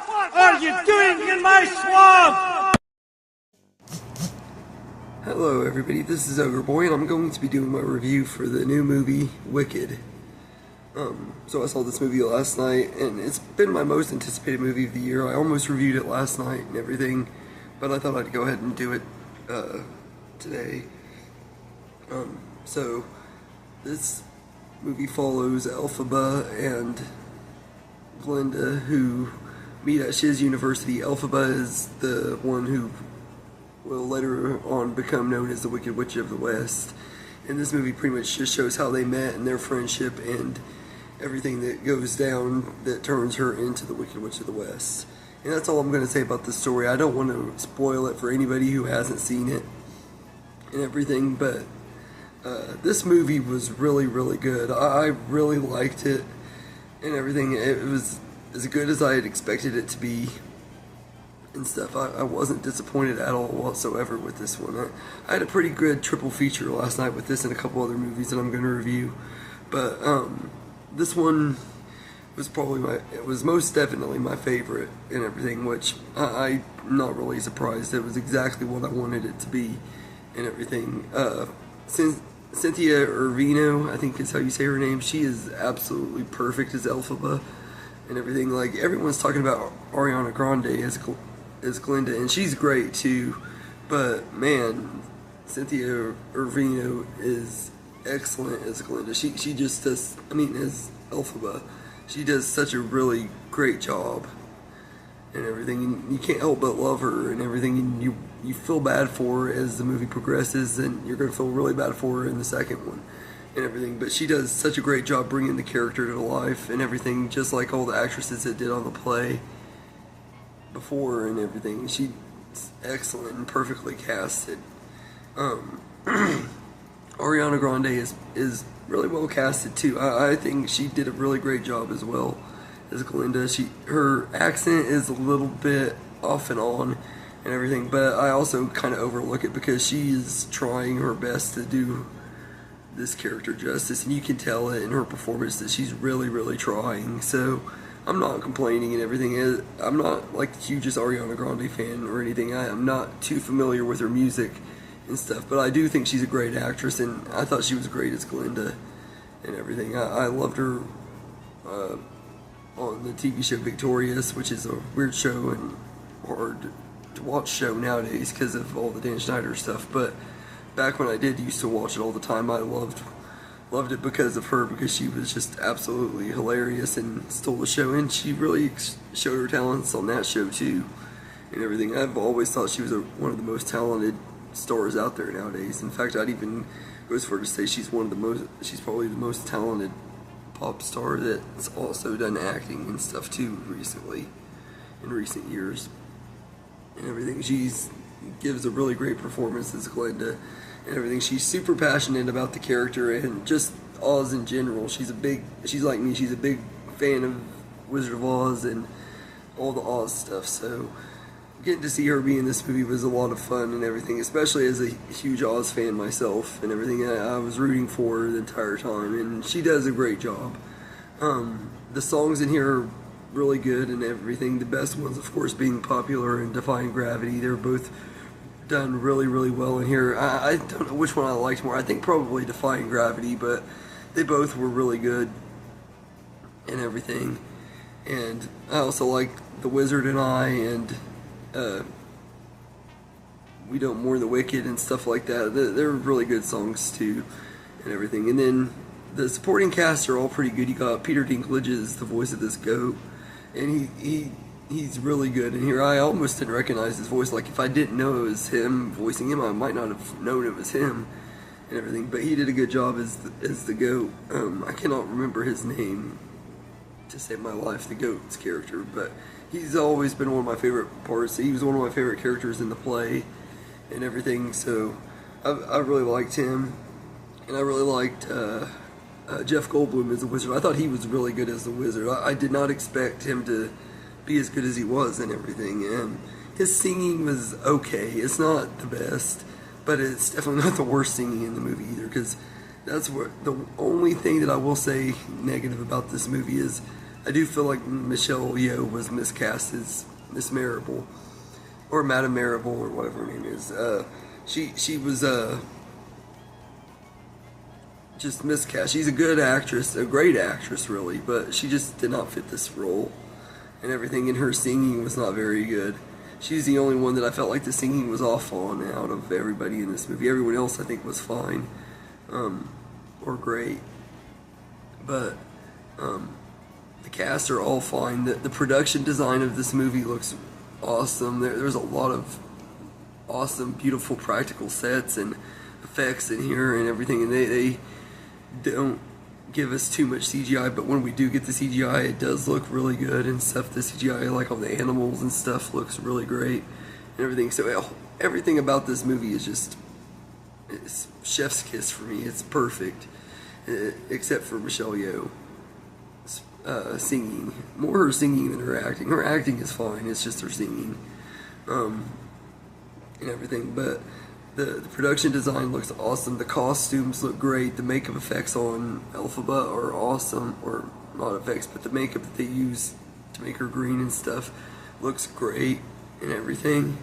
What are you doing in my swamp? Hello everybody, this is Ogre Boy, and I'm going to be doing my review for the new movie, Wicked. So I saw this movie last night, and it's been my most anticipated movie of the year. I almost reviewed it last night and everything, but I thought I'd go ahead and do it today. So this movie follows Elphaba and Glinda, who meet at Shiz University. Elphaba is the one who will later on become known as the Wicked Witch of the West. And this movie pretty much just shows how they met and their friendship and everything that goes down that turns her into the Wicked Witch of the West. And that's all I'm going to say about the story. I don't want to spoil it for anybody who hasn't seen it and everything, but this movie was really, really good. I really liked it and everything. It was as good as I had expected it to be and stuff. I wasn't disappointed at all whatsoever with this one. I had a pretty good triple feature last night with this and a couple other movies that I'm going to review, but this one was it was most definitely my favorite and everything, which I'm not really surprised. It was exactly what I wanted it to be and everything. Cynthia Erivo, I think is how you say her name, she is absolutely perfect as Elphaba and everything. Like, everyone's talking about Ariana Grande as Glinda, and she's great too, but man, Cynthia Erivo is excellent as Glinda. She just does, as Elphaba, she does such a really great job and everything, and you can't help but love her and everything, and you feel bad for her as the movie progresses, and you're going to feel really bad for her in the second one and everything, but she does such a great job bringing the character to life and everything, just like all the actresses that did on the play before and everything. She's excellent and perfectly casted. Ariana Grande is really well casted too. I think she did a really great job as well as Glinda. Her accent is a little bit off and on and everything, but I also kind of overlook it because she is trying her best to do this character justice, and you can tell it in her performance that she's really, really trying. So I'm not complaining and everything. I'm not like the hugest Ariana Grande fan or anything. I am not too familiar with her music and stuff, but I do think she's a great actress, and I thought she was great as Glinda and everything. I loved her on the TV show Victorious, which is a weird show and hard to watch show nowadays because of all the Dan Schneider stuff, but back when I used to watch it all the time, I loved it because of her, because she was just absolutely hilarious and stole the show, and she really showed her talents on that show too and everything. I've always thought she was one of the most talented stars out there nowadays. In fact, I'd even go as far to say she's probably the most talented pop star that's also done acting and stuff too in recent years and everything. Gives a really great performance as Glinda and everything. She's super passionate about the character and just Oz in general. She's like me, she's a big fan of Wizard of Oz and all the Oz stuff, so getting to see her be in this movie was a lot of fun and everything, especially as a huge Oz fan myself and everything. I was rooting for her the entire time, and she does a great job. The songs in here are really good and everything. The best ones, of course, being Popular and Defying Gravity. They're both done really, really well in here. I don't know which one I liked more. I think probably Defying Gravity, but they both were really good and everything. And I also like The Wizard and I and We Don't Mourn the Wicked and stuff like that. They're really good songs too and everything. And then the supporting cast are all pretty good. You got Peter Dinklage is the voice of this goat, and he's really good in here. I almost didn't recognize his voice. Like, if I didn't know it was him voicing him, I might not have known it was him and everything. But he did a good job as the goat. I cannot remember his name to save my life, the goat's character, but he's always been one of my favorite parts. He was one of my favorite characters in the play and everything, so I really liked him. And I really liked Jeff Goldblum as the wizard. I thought he was really good as the wizard. I did not expect him to be as good as he was and everything. And his singing was okay. It's not the best, but it's definitely not the worst singing in the movie either, because that's what the only thing that I will say negative about this movie is I do feel like Michelle Yeoh was miscast as Miss Marable, or Madame Marable, or whatever her name is. She was just miscast. She's a good actress, a great actress, really, but she just did not fit this role, and everything in her singing was not very good. She's the only one that I felt like the singing was off on out of everybody in this movie. Everyone else I think was fine, or great, but the cast are all fine. The production design of this movie looks awesome. There's a lot of awesome, beautiful practical sets and effects in here and everything, and they don't give us too much CGI, but when we do get the CGI, it does look really good and stuff. The CGI, like on the animals and stuff, looks really great and everything. So everything about this movie is just, it's chef's kiss for me. It's perfect, except for Michelle Yeoh singing. More her singing than her acting. Her acting is fine. It's just her singing and everything. But the production design looks awesome. The costumes look great. The makeup effects on Elphaba are awesome. Or not effects, but the makeup that they use to make her green and stuff looks great and everything.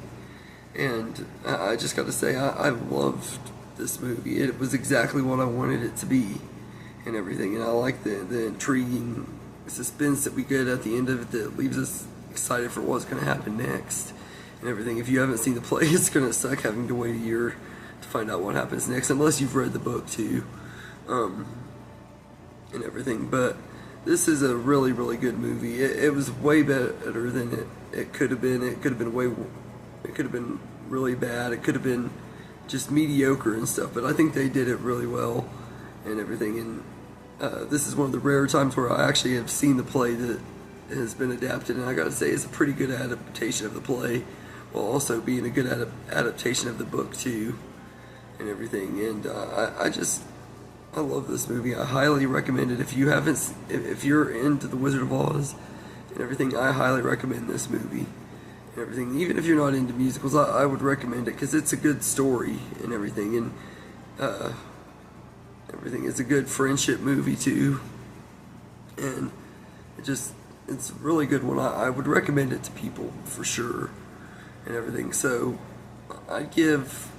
And I just got to say, I loved this movie. It was exactly what I wanted it to be and everything. And I like the intriguing suspense that we get at the end of it that leaves us excited for what's going to happen next and everything. If you haven't seen the play, it's going to suck having to wait a year to find out what happens next, unless you've read the book too, and everything. But this is a really, really good movie. It was way better than it could have been. It could have been really bad. It could have been just mediocre and stuff, but I think they did it really well and everything. And this is one of the rare times where I actually have seen the play that has been adapted, and I gotta say it's a pretty good adaptation of the play, while also being a good adaptation of the book too, and everything. And I love this movie. I highly recommend it. If you're into The Wizard of Oz and everything, I highly recommend this movie and everything. Even if you're not into musicals, I would recommend it because it's a good story and everything, and everything. It's a good friendship movie too, and it's a really good one. I would recommend it to people for sure and everything. So I'd give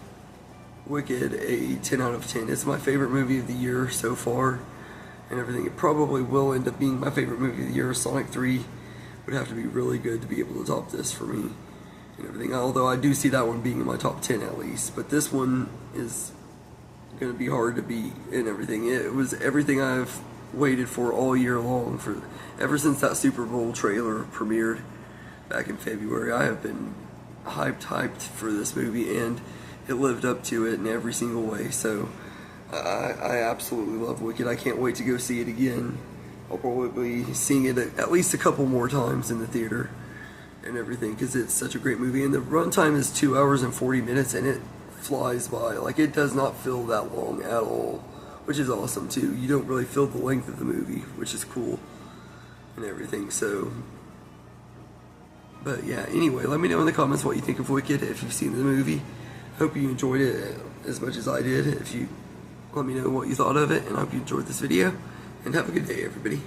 Wicked a 10 out of 10. It's my favorite movie of the year so far and everything. It probably will end up being my favorite movie of the year. Sonic 3 would have to be really good to be able to top this for me and everything, although I do see that one being in my top 10 at least. But this one is going to be hard to beat and everything. It was everything I've waited for all year long. Ever since that Super Bowl trailer premiered back in February, I have been hyped for this movie, and it lived up to it in every single way. So I absolutely love Wicked. I can't wait to go see it again. I'll probably be seeing it at least a couple more times in the theater and everything, because it's such a great movie. And the runtime is 2 hours and 40 minutes, and it flies by. Like, it does not feel that long at all, which is awesome too. You don't really feel the length of the movie, which is cool and everything. So, but yeah, anyway, let me know in the comments what you think of Wicked if you've seen the movie. Hope you enjoyed it as much as I did. If you let me know what you thought of it, and I hope you enjoyed this video, and have a good day, everybody.